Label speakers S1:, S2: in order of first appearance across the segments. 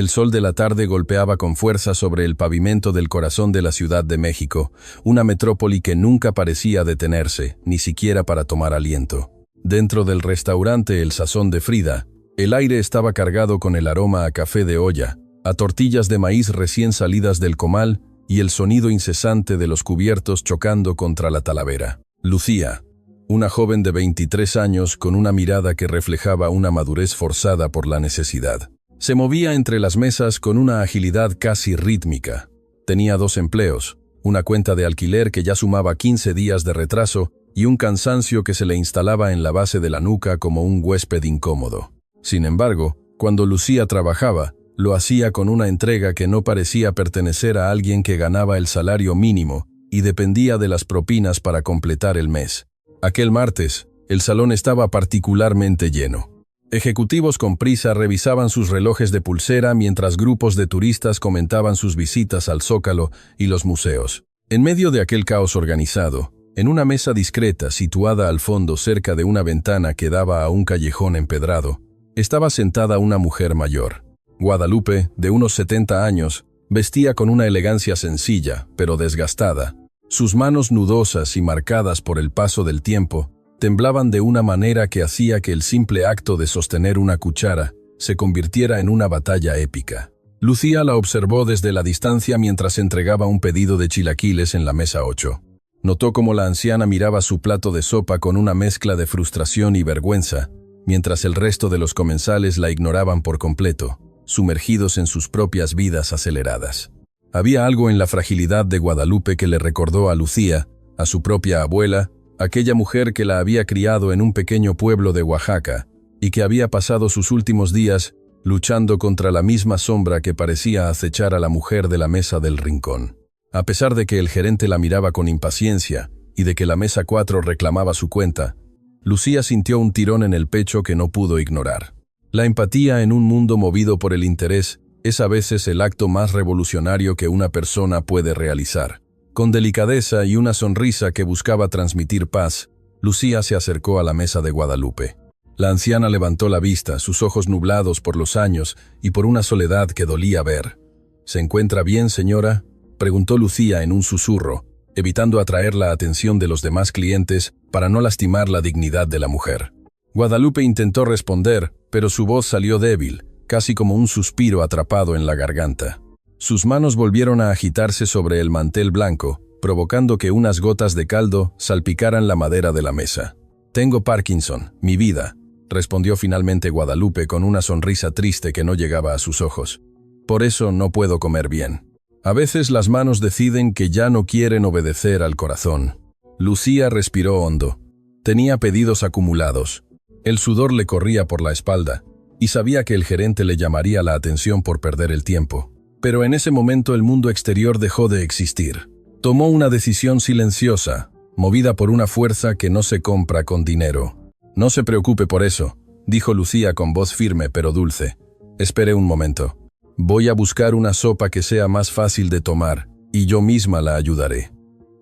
S1: El sol de la tarde golpeaba con fuerza sobre el pavimento del corazón de la Ciudad de México, una metrópoli que nunca parecía detenerse, ni siquiera para tomar aliento. Dentro del restaurante El Sazón de Frida, el aire estaba cargado con el aroma a café de olla, a tortillas de maíz recién salidas del comal y el sonido incesante de los cubiertos chocando contra la talavera. Lucía, una joven de 23 años con una mirada que reflejaba una madurez forzada por la necesidad. Se movía entre las mesas con una agilidad casi rítmica. Tenía 2 empleos, una cuenta de alquiler que ya sumaba 15 días de retraso y un cansancio que se le instalaba en la base de la nuca como un huésped incómodo. Sin embargo, cuando Lucía trabajaba, lo hacía con una entrega que no parecía pertenecer a alguien que ganaba el salario mínimo y dependía de las propinas para completar el mes. Aquel martes, el salón estaba particularmente lleno. Ejecutivos con prisa revisaban sus relojes de pulsera mientras grupos de turistas comentaban sus visitas al Zócalo y los museos. En medio de aquel caos organizado, en una mesa discreta situada al fondo cerca de una ventana que daba a un callejón empedrado, estaba sentada una mujer mayor. Guadalupe, de unos 70 años, vestía con una elegancia sencilla, pero desgastada. Sus manos nudosas y marcadas por el paso del tiempo, temblaban de una manera que hacía que el simple acto de sostener una cuchara se convirtiera en una batalla épica. Lucía la observó desde la distancia mientras entregaba un pedido de chilaquiles en la mesa 8. Notó cómo la anciana miraba su plato de sopa con una mezcla de frustración y vergüenza, mientras el resto de los comensales la ignoraban por completo, sumergidos en sus propias vidas aceleradas. Había algo en la fragilidad de Guadalupe que le recordó a Lucía, a su propia abuela, aquella mujer que la había criado en un pequeño pueblo de Oaxaca y que había pasado sus últimos días luchando contra la misma sombra que parecía acechar a la mujer de la mesa del rincón. A pesar de que el gerente la miraba con impaciencia y de que la mesa 4 reclamaba su cuenta, Lucía sintió un tirón en el pecho que no pudo ignorar. La empatía en un mundo movido por el interés es a veces el acto más revolucionario que una persona puede realizar. Con delicadeza y una sonrisa que buscaba transmitir paz, Lucía se acercó a la mesa de Guadalupe. La anciana levantó la vista, sus ojos nublados por los años y por una soledad que dolía ver. ¿Se encuentra bien, señora?, preguntó Lucía en un susurro, evitando atraer la atención de los demás clientes para no lastimar la dignidad de la mujer. Guadalupe intentó responder, pero su voz salió débil, casi como un suspiro atrapado en la garganta. Sus manos volvieron a agitarse sobre el mantel blanco, provocando que unas gotas de caldo salpicaran la madera de la mesa. «Tengo Parkinson, mi vida», respondió finalmente Guadalupe con una sonrisa triste que no llegaba a sus ojos. «Por eso no puedo comer bien. A veces las manos deciden que ya no quieren obedecer al corazón». Lucía respiró hondo. Tenía pedidos acumulados. El sudor le corría por la espalda, y sabía que el gerente le llamaría la atención por perder el tiempo. Pero en ese momento el mundo exterior dejó de existir. Tomó una decisión silenciosa, movida por una fuerza que no se compra con dinero. «No se preocupe por eso», dijo Lucía con voz firme pero dulce. «Espere un momento. Voy a buscar una sopa que sea más fácil de tomar, y yo misma la ayudaré.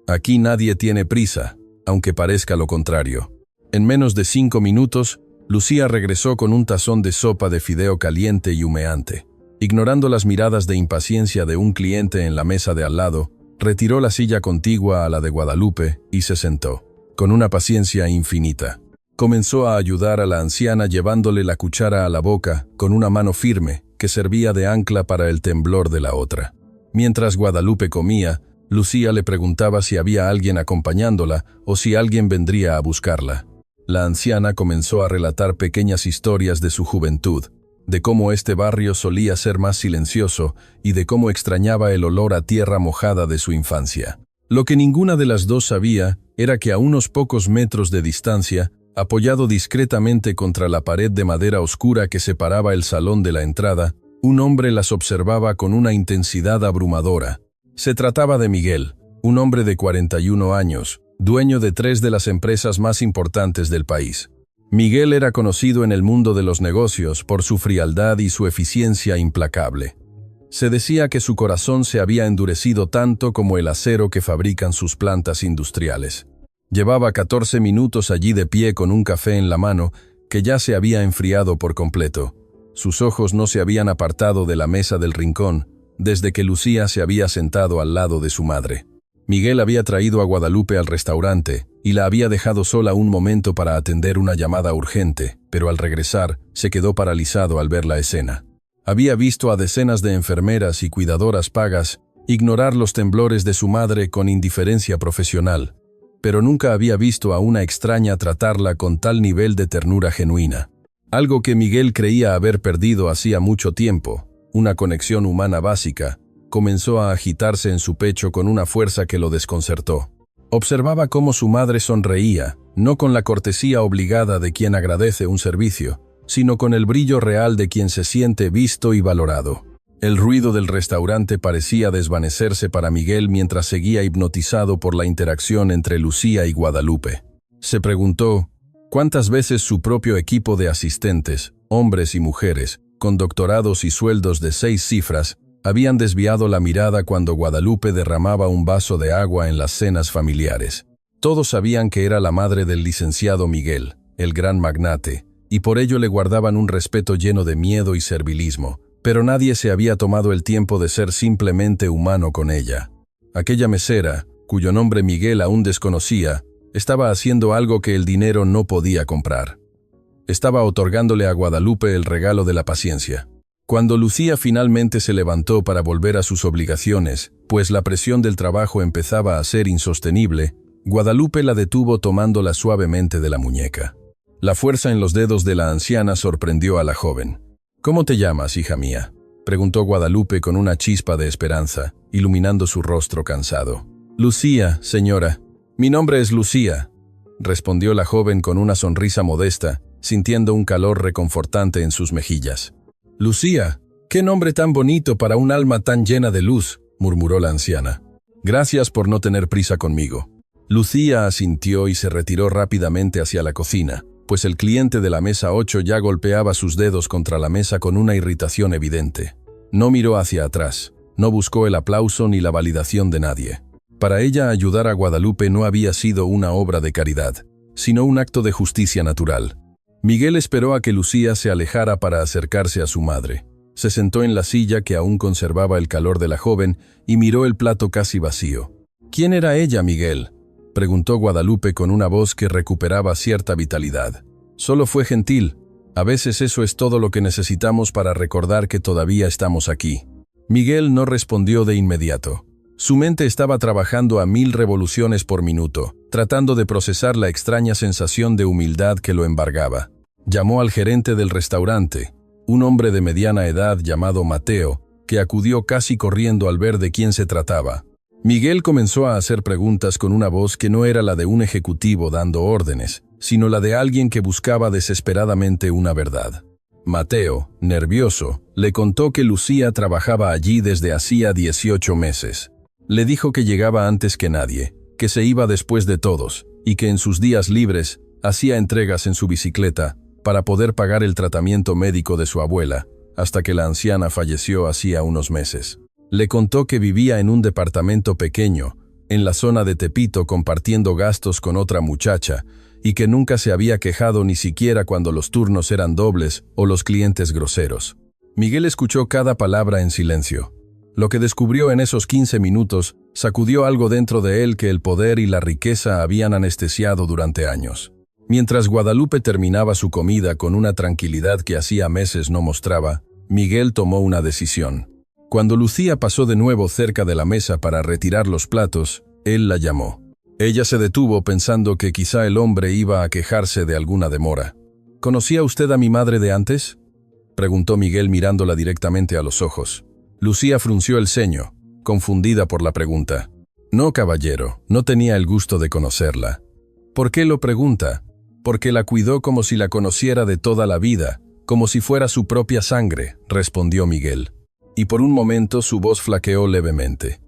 S1: Aquí nadie tiene prisa, aunque parezca lo contrario». En menos de 5 minutos, Lucía regresó con un tazón de sopa de fideo caliente y humeante. Ignorando las miradas de impaciencia de un cliente en la mesa de al lado, retiró la silla contigua a la de Guadalupe y se sentó, con una paciencia infinita. Comenzó a ayudar a la anciana llevándole la cuchara a la boca con una mano firme que servía de ancla para el temblor de la otra. Mientras Guadalupe comía, Lucía le preguntaba si había alguien acompañándola o si alguien vendría a buscarla. La anciana comenzó a relatar pequeñas historias de su juventud, de cómo este barrio solía ser más silencioso y de cómo extrañaba el olor a tierra mojada de su infancia. Lo que ninguna de las dos sabía era que a unos pocos metros de distancia, apoyado discretamente contra la pared de madera oscura que separaba el salón de la entrada, un hombre las observaba con una intensidad abrumadora. Se trataba de Miguel, un hombre de 41 años, dueño de 3 de las empresas más importantes del país. Miguel era conocido en el mundo de los negocios por su frialdad y su eficiencia implacable. Se decía que su corazón se había endurecido tanto como el acero que fabrican sus plantas industriales. Llevaba 14 minutos allí de pie con un café en la mano que ya se había enfriado por completo. Sus ojos no se habían apartado de la mesa del rincón desde que Lucía se había sentado al lado de su madre. Miguel había traído a Guadalupe al restaurante y la había dejado sola un momento para atender una llamada urgente, pero al regresar se quedó paralizado al ver la escena. Había visto a decenas de enfermeras y cuidadoras pagas ignorar los temblores de su madre con indiferencia profesional, pero nunca había visto a una extraña tratarla con tal nivel de ternura genuina. Algo que Miguel creía haber perdido hacía mucho tiempo, una conexión humana básica, comenzó a agitarse en su pecho con una fuerza que lo desconcertó. Observaba cómo su madre sonreía, no con la cortesía obligada de quien agradece un servicio, sino con el brillo real de quien se siente visto y valorado. El ruido del restaurante parecía desvanecerse para Miguel mientras seguía hipnotizado por la interacción entre Lucía y Guadalupe. Se preguntó cuántas veces su propio equipo de asistentes, hombres y mujeres, con doctorados y sueldos de 6 cifras, habían desviado la mirada cuando Guadalupe derramaba un vaso de agua en las cenas familiares. Todos sabían que era la madre del licenciado Miguel, el gran magnate, y por ello le guardaban un respeto lleno de miedo y servilismo, pero nadie se había tomado el tiempo de ser simplemente humano con ella. Aquella mesera, cuyo nombre Miguel aún desconocía, estaba haciendo algo que el dinero no podía comprar. Estaba otorgándole a Guadalupe el regalo de la paciencia. Cuando Lucía finalmente se levantó para volver a sus obligaciones, pues la presión del trabajo empezaba a ser insostenible, Guadalupe la detuvo tomándola suavemente de la muñeca. La fuerza en los dedos de la anciana sorprendió a la joven. «¿Cómo te llamas, hija mía?», preguntó Guadalupe con una chispa de esperanza, iluminando su rostro cansado. «Lucía, señora. Mi nombre es Lucía», respondió la joven con una sonrisa modesta, sintiendo un calor reconfortante en sus mejillas. «Lucía, qué nombre tan bonito para un alma tan llena de luz», murmuró la anciana. «Gracias por no tener prisa conmigo». Lucía asintió y se retiró rápidamente hacia la cocina, pues el cliente de la mesa 8 ya golpeaba sus dedos contra la mesa con una irritación evidente. No miró hacia atrás, no buscó el aplauso ni la validación de nadie. Para ella ayudar a Guadalupe no había sido una obra de caridad, sino un acto de justicia natural. Miguel esperó a que Lucía se alejara para acercarse a su madre. Se sentó en la silla que aún conservaba el calor de la joven y miró el plato casi vacío. «¿Quién era ella, Miguel?», preguntó Guadalupe con una voz que recuperaba cierta vitalidad. «Solo fue gentil. A veces eso es todo lo que necesitamos para recordar que todavía estamos aquí». Miguel no respondió de inmediato. Su mente estaba trabajando a 1000 revoluciones por minuto, tratando de procesar la extraña sensación de humildad que lo embargaba. Llamó al gerente del restaurante, un hombre de mediana edad llamado Mateo, que acudió casi corriendo al ver de quién se trataba. Miguel comenzó a hacer preguntas con una voz que no era la de un ejecutivo dando órdenes, sino la de alguien que buscaba desesperadamente una verdad. Mateo, nervioso, le contó que Lucía trabajaba allí desde hacía 18 meses. Le dijo que llegaba antes que nadie, que se iba después de todos, y que en sus días libres hacía entregas en su bicicleta para poder pagar el tratamiento médico de su abuela, hasta que la anciana falleció hacía unos meses. Le contó que vivía en un departamento pequeño, en la zona de Tepito compartiendo gastos con otra muchacha, y que nunca se había quejado ni siquiera cuando los turnos eran dobles o los clientes groseros. Miguel escuchó cada palabra en silencio. Lo que descubrió en esos 15 minutos sacudió algo dentro de él que el poder y la riqueza habían anestesiado durante años. Mientras Guadalupe terminaba su comida con una tranquilidad que hacía meses no mostraba, Miguel tomó una decisión. Cuando Lucía pasó de nuevo cerca de la mesa para retirar los platos, él la llamó. Ella se detuvo pensando que quizá el hombre iba a quejarse de alguna demora. «¿Conocía usted a mi madre de antes?», preguntó Miguel mirándola directamente a los ojos. Lucía frunció el ceño, confundida por la pregunta. «No, caballero, no tenía el gusto de conocerla». «¿Por qué lo pregunta?». «Porque la cuidó como si la conociera de toda la vida, como si fuera su propia sangre», respondió Miguel. Y por un momento su voz flaqueó levemente.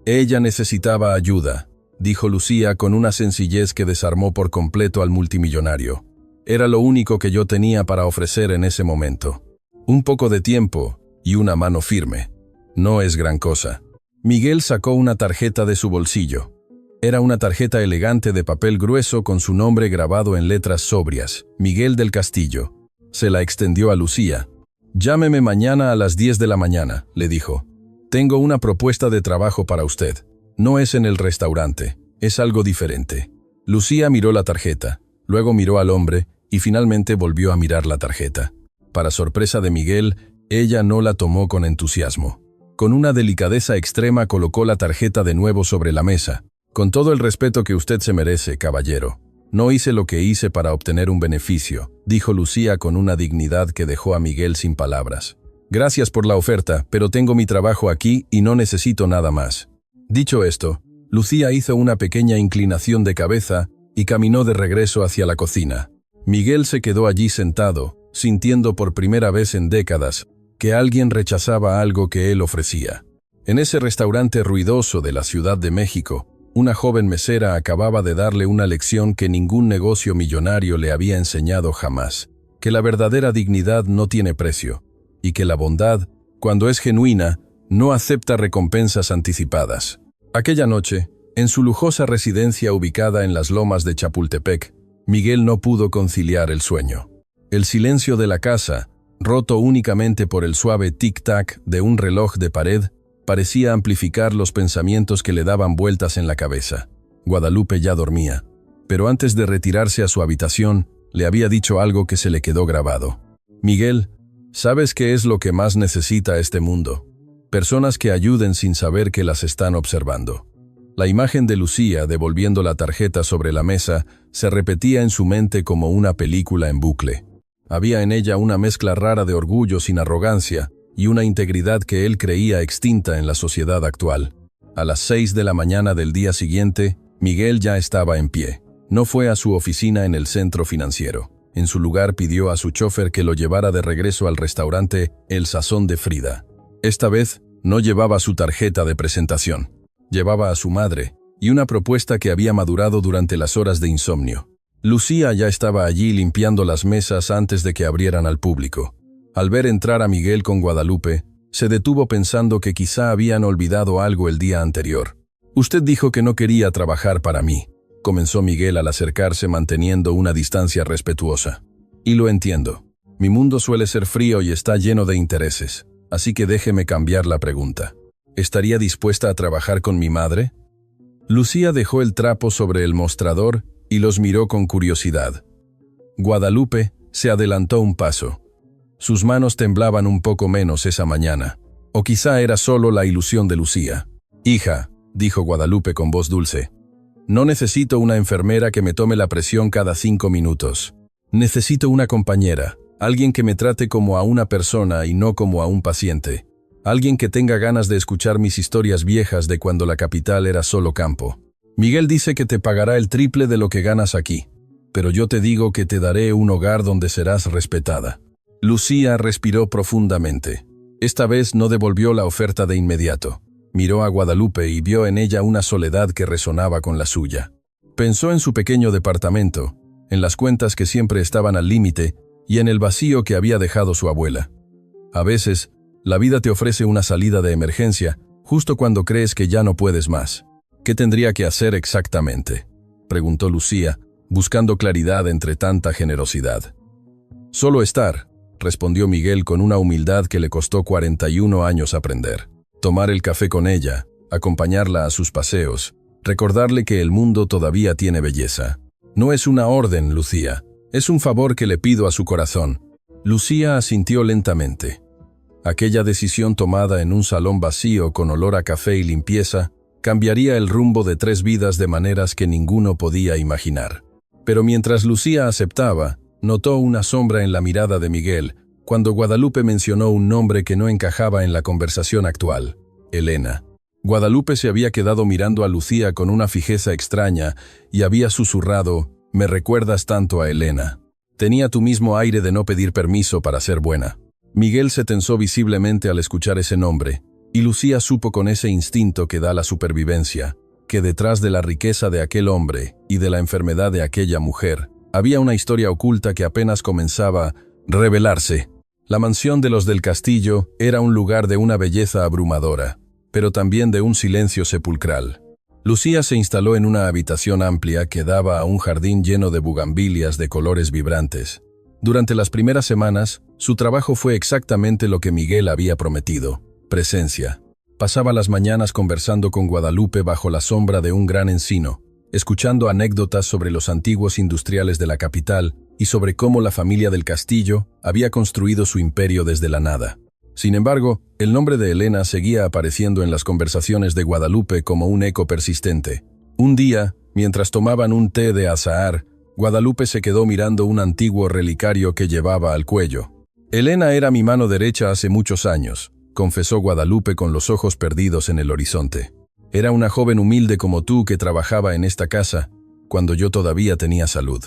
S1: «Ella necesitaba ayuda», dijo Lucía con una sencillez que desarmó por completo al multimillonario. «Era lo único que yo tenía para ofrecer en ese momento. Un poco de tiempo y una mano firme. No es gran cosa». Miguel sacó una tarjeta de su bolsillo. Era una tarjeta elegante de papel grueso con su nombre grabado en letras sobrias, Miguel del Castillo. Se la extendió a Lucía. Llámeme mañana a las 10 de la mañana, le dijo. Tengo una propuesta de trabajo para usted. No es en el restaurante, es algo diferente. Lucía miró la tarjeta, luego miró al hombre y finalmente volvió a mirar la tarjeta. Para sorpresa de Miguel, ella no la tomó con entusiasmo. Con una delicadeza extrema colocó la tarjeta de nuevo sobre la mesa. Con todo el respeto que usted se merece, caballero. No hice lo que hice para obtener un beneficio, dijo Lucía con una dignidad que dejó a Miguel sin palabras. Gracias por la oferta, pero tengo mi trabajo aquí y no necesito nada más. Dicho esto, Lucía hizo una pequeña inclinación de cabeza y caminó de regreso hacia la cocina. Miguel se quedó allí sentado, sintiendo por primera vez en décadas que alguien rechazaba algo que él ofrecía. En ese restaurante ruidoso de la Ciudad de México, una joven mesera acababa de darle una lección que ningún negocio millonario le había enseñado jamás, que la verdadera dignidad no tiene precio, y que la bondad, cuando es genuina, no acepta recompensas anticipadas. Aquella noche, en su lujosa residencia ubicada en las lomas de Chapultepec, Miguel no pudo conciliar el sueño. El silencio de la casa, roto únicamente por el suave tic-tac de un reloj de pared, parecía amplificar los pensamientos que le daban vueltas en la cabeza. Guadalupe ya dormía, pero antes de retirarse a su habitación, le había dicho algo que se le quedó grabado. Miguel, ¿sabes qué es lo que más necesita este mundo? Personas que ayuden sin saber que las están observando. La imagen de Lucía devolviendo la tarjeta sobre la mesa se repetía en su mente como una película en bucle. Había en ella una mezcla rara de orgullo sin arrogancia y una integridad que él creía extinta en la sociedad actual. A las 6 de la mañana del día siguiente, Miguel ya estaba en pie. No fue a su oficina en el centro financiero. En su lugar pidió a su chofer que lo llevara de regreso al restaurante El Sazón de Frida. Esta vez no llevaba su tarjeta de presentación. Llevaba a su madre y una propuesta que había madurado durante las horas de insomnio. Lucía ya estaba allí limpiando las mesas antes de que abrieran al público. Al ver entrar a Miguel con Guadalupe, se detuvo pensando que quizá habían olvidado algo el día anterior. «Usted dijo que no quería trabajar para mí», comenzó Miguel al acercarse manteniendo una distancia respetuosa. «Y lo entiendo. Mi mundo suele ser frío y está lleno de intereses, así que déjeme cambiar la pregunta. ¿Estaría dispuesta a trabajar con mi madre?» Lucía dejó el trapo sobre el mostrador y los miró con curiosidad. Guadalupe se adelantó un paso. Sus manos temblaban un poco menos esa mañana. O quizá era solo la ilusión de Lucía. «Hija», dijo Guadalupe con voz dulce, «no necesito una enfermera que me tome la presión cada 5 minutos. Necesito una compañera, alguien que me trate como a una persona y no como a un paciente. Alguien que tenga ganas de escuchar mis historias viejas de cuando la capital era solo campo. Miguel dice que te pagará el triple de lo que ganas aquí, pero yo te digo que te daré un hogar donde serás respetada». Lucía respiró profundamente. Esta vez no devolvió la oferta de inmediato. Miró a Guadalupe y vio en ella una soledad que resonaba con la suya. Pensó en su pequeño departamento, en las cuentas que siempre estaban al límite y en el vacío que había dejado su abuela. A veces, la vida te ofrece una salida de emergencia justo cuando crees que ya no puedes más. ¿Qué tendría que hacer exactamente?, preguntó Lucía, buscando claridad entre tanta generosidad. «Solo estar», respondió Miguel con una humildad que le costó 41 años aprender. Tomar el café con ella, acompañarla a sus paseos, recordarle que el mundo todavía tiene belleza. «No es una orden, Lucía, es un favor que le pido a su corazón». Lucía asintió lentamente. Aquella decisión tomada en un salón vacío con olor a café y limpieza cambiaría el rumbo de 3 vidas de maneras que ninguno podía imaginar. Pero mientras Lucía aceptaba, notó una sombra en la mirada de Miguel cuando Guadalupe mencionó un nombre que no encajaba en la conversación actual: Elena. Guadalupe se había quedado mirando a Lucía con una fijeza extraña y había susurrado: «Me recuerdas tanto a Elena. Tenía tu mismo aire de no pedir permiso para ser buena». Miguel se tensó visiblemente al escuchar ese nombre, y Lucía supo con ese instinto que da la supervivencia, que detrás de la riqueza de aquel hombre y de la enfermedad de aquella mujer, había una historia oculta que apenas comenzaba a revelarse. La mansión de los del Castillo era un lugar de una belleza abrumadora, pero también de un silencio sepulcral. Lucía se instaló en una habitación amplia que daba a un jardín lleno de bugambilias de colores vibrantes. Durante las primeras semanas, su trabajo fue exactamente lo que Miguel había prometido: presencia. Pasaba las mañanas conversando con Guadalupe bajo la sombra de un gran encino, escuchando anécdotas sobre los antiguos industriales de la capital y sobre cómo la familia del Castillo había construido su imperio desde la nada. Sin embargo, el nombre de Elena seguía apareciendo en las conversaciones de Guadalupe como un eco persistente. Un día, mientras tomaban un té de azahar, Guadalupe se quedó mirando un antiguo relicario que llevaba al cuello. Elena era mi mano derecha hace muchos años, confesó Guadalupe con los ojos perdidos en el horizonte. Era una joven humilde como tú que trabajaba en esta casa cuando yo todavía tenía salud.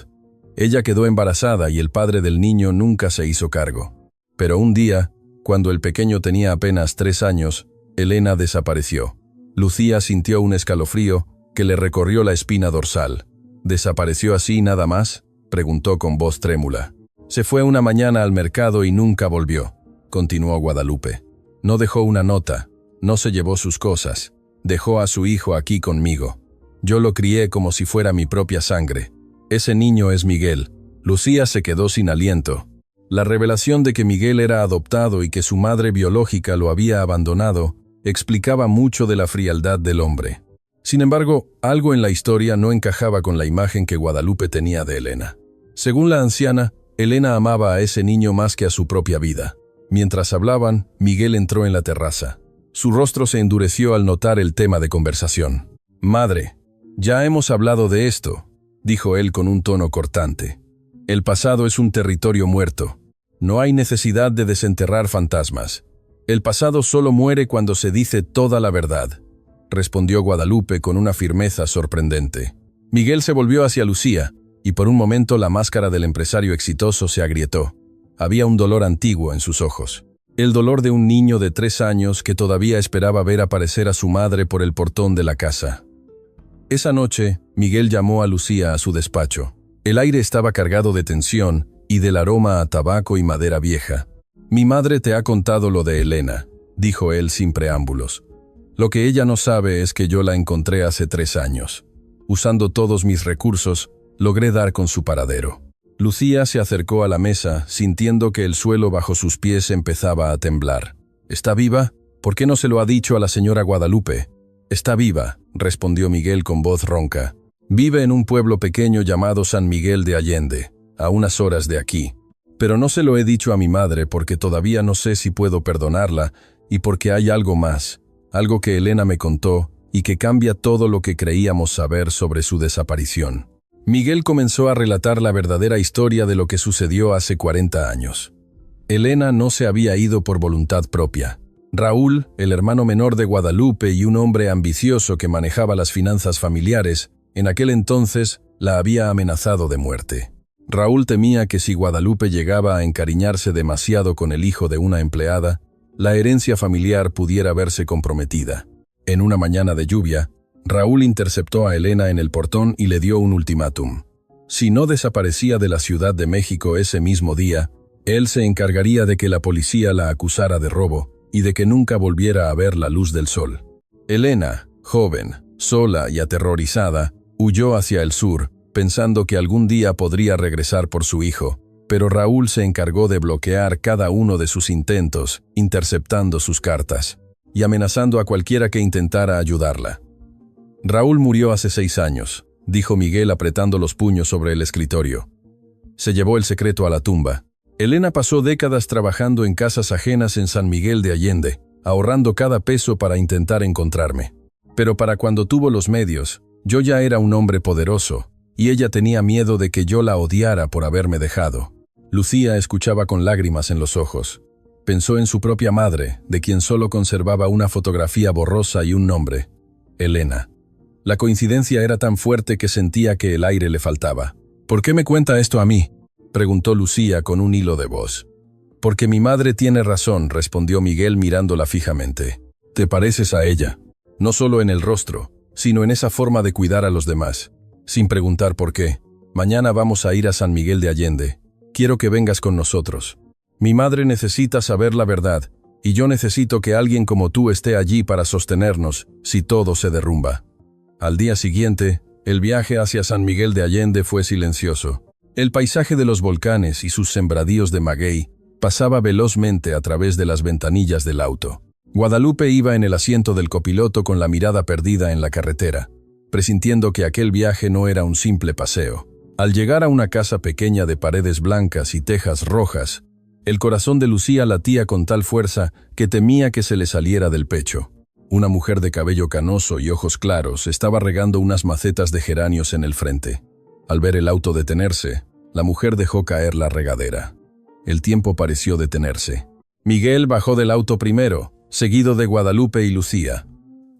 S1: Ella quedó embarazada y el padre del niño nunca se hizo cargo. Pero un día, cuando el pequeño tenía apenas 3 años, Elena desapareció. Lucía sintió un escalofrío que le recorrió la espina dorsal. ¿Desapareció así nada más?, preguntó con voz trémula. Se fue una mañana al mercado y nunca volvió, continuó Guadalupe. No dejó una nota, no se llevó sus cosas, dejó a su hijo aquí conmigo. Yo lo crié como si fuera mi propia sangre. Ese niño es Miguel. Lucía se quedó sin aliento. La revelación de que Miguel era adoptado y que su madre biológica lo había abandonado explicaba mucho de la frialdad del hombre. Sin embargo, algo en la historia no encajaba con la imagen que Guadalupe tenía de Elena. Según la anciana, Elena amaba a ese niño más que a su propia vida. Mientras hablaban, Miguel entró en la terraza. Su rostro se endureció al notar el tema de conversación. «Madre, ya hemos hablado de esto», dijo él con un tono cortante. «El pasado es un territorio muerto. No hay necesidad de desenterrar fantasmas. El pasado solo muere cuando se dice toda la verdad», respondió Guadalupe con una firmeza sorprendente. Miguel se volvió hacia Lucía, y por un momento la máscara del empresario exitoso se agrietó. Había un dolor antiguo en sus ojos. El dolor de un niño de 3 años que todavía esperaba ver aparecer a su madre por el portón de la casa. Esa noche, Miguel llamó a Lucía a su despacho. El aire estaba cargado de tensión y del aroma a tabaco y madera vieja. «Mi madre te ha contado lo de Elena», dijo él sin preámbulos. «Lo que ella no sabe es que yo la encontré hace 3 años. Usando todos mis recursos, logré dar con su paradero». Lucía se acercó a la mesa, sintiendo que el suelo bajo sus pies empezaba a temblar. «¿Está viva? ¿Por qué no se lo ha dicho a la señora Guadalupe?» «Está viva», respondió Miguel con voz ronca. «Vive en un pueblo pequeño llamado San Miguel de Allende, a unas horas de aquí. Pero no se lo he dicho a mi madre porque todavía no sé si puedo perdonarla y porque hay algo más, algo que Elena me contó y que cambia todo lo que creíamos saber sobre su desaparición». Miguel comenzó a relatar la verdadera historia de lo que sucedió hace 40 años. Elena no se había ido por voluntad propia. Raúl, el hermano menor de Guadalupe y un hombre ambicioso que manejaba las finanzas familiares, en aquel entonces la había amenazado de muerte. Raúl temía que si Guadalupe llegaba a encariñarse demasiado con el hijo de una empleada, la herencia familiar pudiera verse comprometida. En una mañana de lluvia, Raúl interceptó a Elena en el portón y le dio un ultimátum. Si no desaparecía de la Ciudad de México ese mismo día, él se encargaría de que la policía la acusara de robo y de que nunca volviera a ver la luz del sol. Elena, joven, sola y aterrorizada, huyó hacia el sur, pensando que algún día podría regresar por su hijo, pero Raúl se encargó de bloquear cada uno de sus intentos, interceptando sus cartas y amenazando a cualquiera que intentara ayudarla. «Raúl murió hace 6 años», dijo Miguel apretando los puños sobre el escritorio. «Se llevó el secreto a la tumba. Elena pasó décadas trabajando en casas ajenas en San Miguel de Allende, ahorrando cada peso para intentar encontrarme. Pero para cuando tuvo los medios, yo ya era un hombre poderoso, y ella tenía miedo de que yo la odiara por haberme dejado». Lucía escuchaba con lágrimas en los ojos. Pensó en su propia madre, de quien solo conservaba una fotografía borrosa y un nombre: Elena. La coincidencia era tan fuerte que sentía que el aire le faltaba. «¿Por qué me cuenta esto a mí?», preguntó Lucía con un hilo de voz. «Porque mi madre tiene razón», respondió Miguel mirándola fijamente. «Te pareces a ella, no solo en el rostro, sino en esa forma de cuidar a los demás. Sin preguntar por qué, mañana vamos a ir a San Miguel de Allende. Quiero que vengas con nosotros. Mi madre necesita saber la verdad, y yo necesito que alguien como tú esté allí para sostenernos si todo se derrumba». Al día siguiente, el viaje hacia San Miguel de Allende fue silencioso. El paisaje de los volcanes y sus sembradíos de maguey pasaba velozmente a través de las ventanillas del auto. Guadalupe iba en el asiento del copiloto con la mirada perdida en la carretera, presintiendo que aquel viaje no era un simple paseo. Al llegar a una casa pequeña de paredes blancas y tejas rojas, el corazón de Lucía latía con tal fuerza que temía que se le saliera del pecho. Una mujer de cabello canoso y ojos claros estaba regando unas macetas de geranios en el frente. Al ver el auto detenerse, la mujer dejó caer la regadera. El tiempo pareció detenerse. Miguel bajó del auto primero, seguido de Guadalupe y Lucía.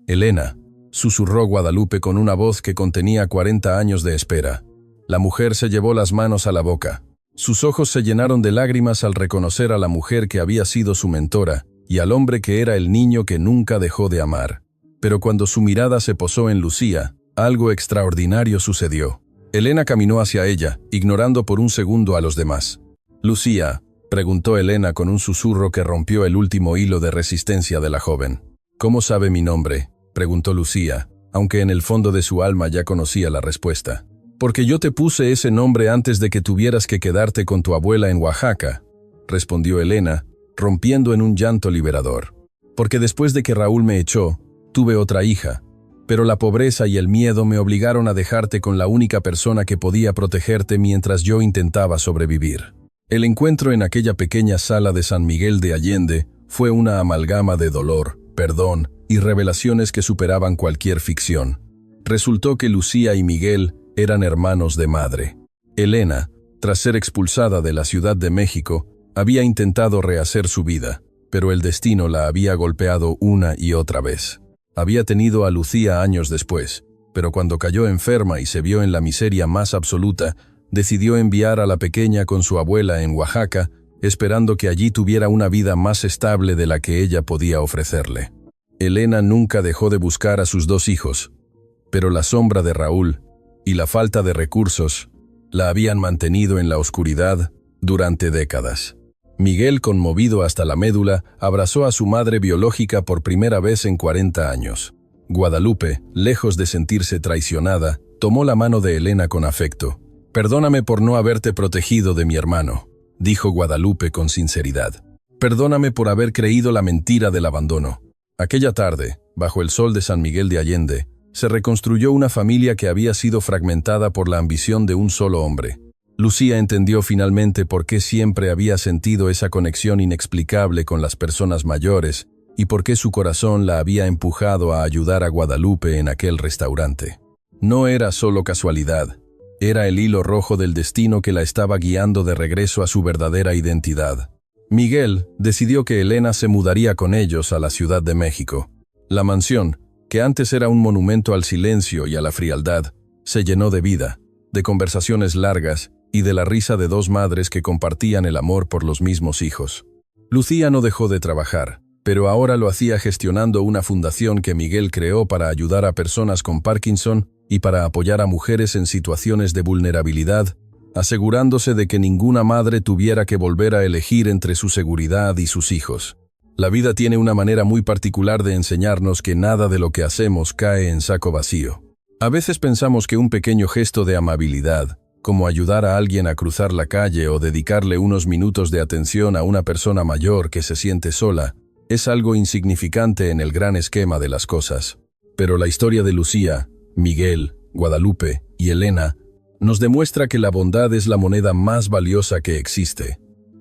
S1: «Elena», susurró Guadalupe con una voz que contenía 40 años de espera. La mujer se llevó las manos a la boca. Sus ojos se llenaron de lágrimas al reconocer a la mujer que había sido su mentora y al hombre que era el niño que nunca dejó de amar. Pero cuando su mirada se posó en Lucía, algo extraordinario sucedió. Elena caminó hacia ella, ignorando por un segundo a los demás. «Lucía», preguntó Elena con un susurro que rompió el último hilo de resistencia de la joven. «¿Cómo sabe mi nombre?», preguntó Lucía, aunque en el fondo de su alma ya conocía la respuesta. «Porque yo te puse ese nombre antes de que tuvieras que quedarte con tu abuela en Oaxaca», respondió Elena, rompiendo en un llanto liberador. «Porque después de que Raúl me echó, tuve otra hija, pero la pobreza y el miedo me obligaron a dejarte con la única persona que podía protegerte mientras yo intentaba sobrevivir». El encuentro en aquella pequeña sala de San Miguel de Allende fue una amalgama de dolor, perdón y revelaciones que superaban cualquier ficción. Resultó que Lucía y Miguel eran hermanos de madre. Elena, tras ser expulsada de la Ciudad de México, había intentado rehacer su vida, pero el destino la había golpeado una y otra vez. Había tenido a Lucía años después, pero cuando cayó enferma y se vio en la miseria más absoluta, decidió enviar a la pequeña con su abuela en Oaxaca, esperando que allí tuviera una vida más estable de la que ella podía ofrecerle. Elena nunca dejó de buscar a sus dos hijos, pero la sombra de Raúl y la falta de recursos la habían mantenido en la oscuridad durante décadas. Miguel, conmovido hasta la médula, abrazó a su madre biológica por primera vez en 40 años. Guadalupe, lejos de sentirse traicionada, tomó la mano de Elena con afecto. «Perdóname por no haberte protegido de mi hermano», dijo Guadalupe con sinceridad. «Perdóname por haber creído la mentira del abandono». Aquella tarde, bajo el sol de San Miguel de Allende, se reconstruyó una familia que había sido fragmentada por la ambición de un solo hombre. Lucía entendió finalmente por qué siempre había sentido esa conexión inexplicable con las personas mayores y por qué su corazón la había empujado a ayudar a Guadalupe en aquel restaurante. No era solo casualidad. Era el hilo rojo del destino que la estaba guiando de regreso a su verdadera identidad. Miguel decidió que Elena se mudaría con ellos a la Ciudad de México. La mansión, que antes era un monumento al silencio y a la frialdad, se llenó de vida, de conversaciones largas y de la risa de dos madres que compartían el amor por los mismos hijos. Lucía no dejó de trabajar, pero ahora lo hacía gestionando una fundación que Miguel creó para ayudar a personas con Parkinson y para apoyar a mujeres en situaciones de vulnerabilidad, asegurándose de que ninguna madre tuviera que volver a elegir entre su seguridad y sus hijos. La vida tiene una manera muy particular de enseñarnos que nada de lo que hacemos cae en saco vacío. A veces pensamos que un pequeño gesto de amabilidad, como ayudar a alguien a cruzar la calle o dedicarle unos minutos de atención a una persona mayor que se siente sola, es algo insignificante en el gran esquema de las cosas. Pero la historia de Lucía, Miguel, Guadalupe y Elena nos demuestra que la bondad es la moneda más valiosa que existe,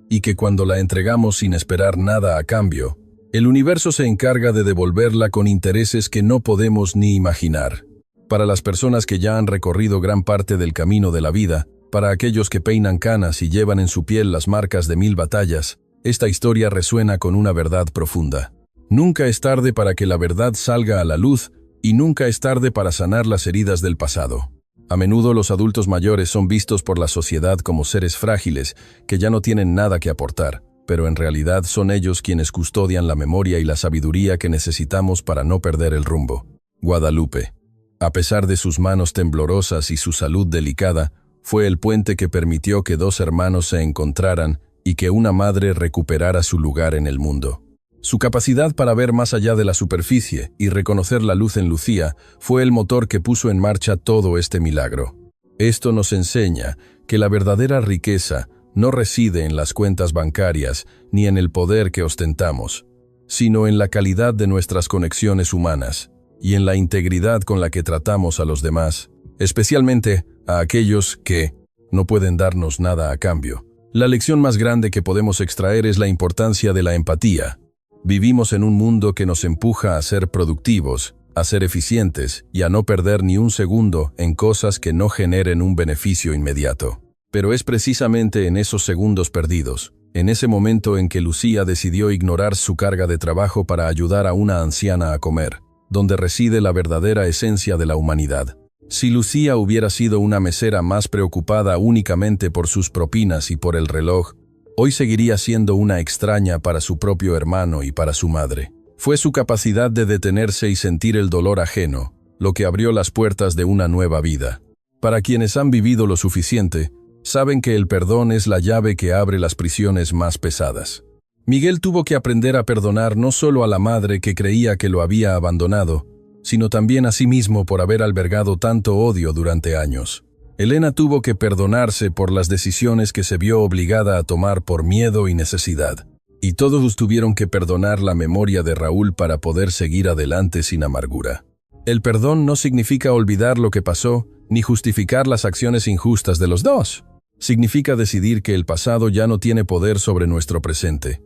S1: y que cuando la entregamos sin esperar nada a cambio, el universo se encarga de devolverla con intereses que no podemos ni imaginar. Para las personas que ya han recorrido gran parte del camino de la vida, para aquellos que peinan canas y llevan en su piel las marcas de 1000 batallas, esta historia resuena con una verdad profunda. Nunca es tarde para que la verdad salga a la luz y nunca es tarde para sanar las heridas del pasado. A menudo los adultos mayores son vistos por la sociedad como seres frágiles que ya no tienen nada que aportar, pero en realidad son ellos quienes custodian la memoria y la sabiduría que necesitamos para no perder el rumbo. Guadalupe, a pesar de sus manos temblorosas y su salud delicada, fue el puente que permitió que dos hermanos se encontraran y que una madre recuperara su lugar en el mundo. Su capacidad para ver más allá de la superficie y reconocer la luz en Lucía fue el motor que puso en marcha todo este milagro. Esto nos enseña que la verdadera riqueza no reside en las cuentas bancarias ni en el poder que ostentamos, sino en la calidad de nuestras conexiones humanas y en la integridad con la que tratamos a los demás, especialmente a aquellos que no pueden darnos nada a cambio. La lección más grande que podemos extraer es la importancia de la empatía. Vivimos en un mundo que nos empuja a ser productivos, a ser eficientes y a no perder ni un segundo en cosas que no generen un beneficio inmediato. Pero es precisamente en esos segundos perdidos, en ese momento en que Lucía decidió ignorar su carga de trabajo para ayudar a una anciana a comer, donde reside la verdadera esencia de la humanidad. Si Lucía hubiera sido una mesera más preocupada únicamente por sus propinas y por el reloj, hoy seguiría siendo una extraña para su propio hermano y para su madre. Fue su capacidad de detenerse y sentir el dolor ajeno lo que abrió las puertas de una nueva vida. Para quienes han vivido lo suficiente, saben que el perdón es la llave que abre las prisiones más pesadas. Miguel tuvo que aprender a perdonar no solo a la madre que creía que lo había abandonado, sino también a sí mismo por haber albergado tanto odio durante años. Elena tuvo que perdonarse por las decisiones que se vio obligada a tomar por miedo y necesidad. Y todos tuvieron que perdonar la memoria de Raúl para poder seguir adelante sin amargura. El perdón no significa olvidar lo que pasó, ni justificar las acciones injustas de los dos. Significa decidir que el pasado ya no tiene poder sobre nuestro presente.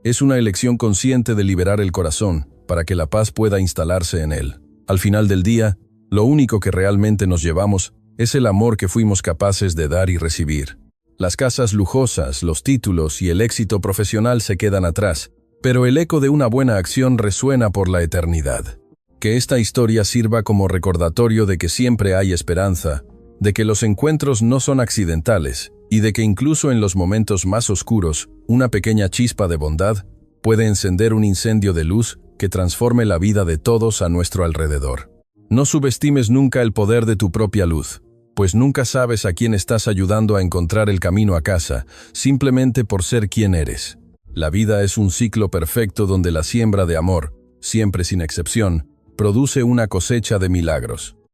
S1: Es una elección consciente de liberar el corazón, para que la paz pueda instalarse en él. Al final del día, lo único que realmente nos llevamos es el amor que fuimos capaces de dar y recibir. Las casas lujosas, los títulos y el éxito profesional se quedan atrás, pero el eco de una buena acción resuena por la eternidad. Que esta historia sirva como recordatorio de que siempre hay esperanza, de que los encuentros no son accidentales y de que incluso en los momentos más oscuros, una pequeña chispa de bondad puede encender un incendio de luz que transforme la vida de todos a nuestro alrededor. No subestimes nunca el poder de tu propia luz, pues nunca sabes a quién estás ayudando a encontrar el camino a casa, simplemente por ser quien eres. La vida es un ciclo perfecto donde la siembra de amor, siempre sin excepción, produce una cosecha de milagros.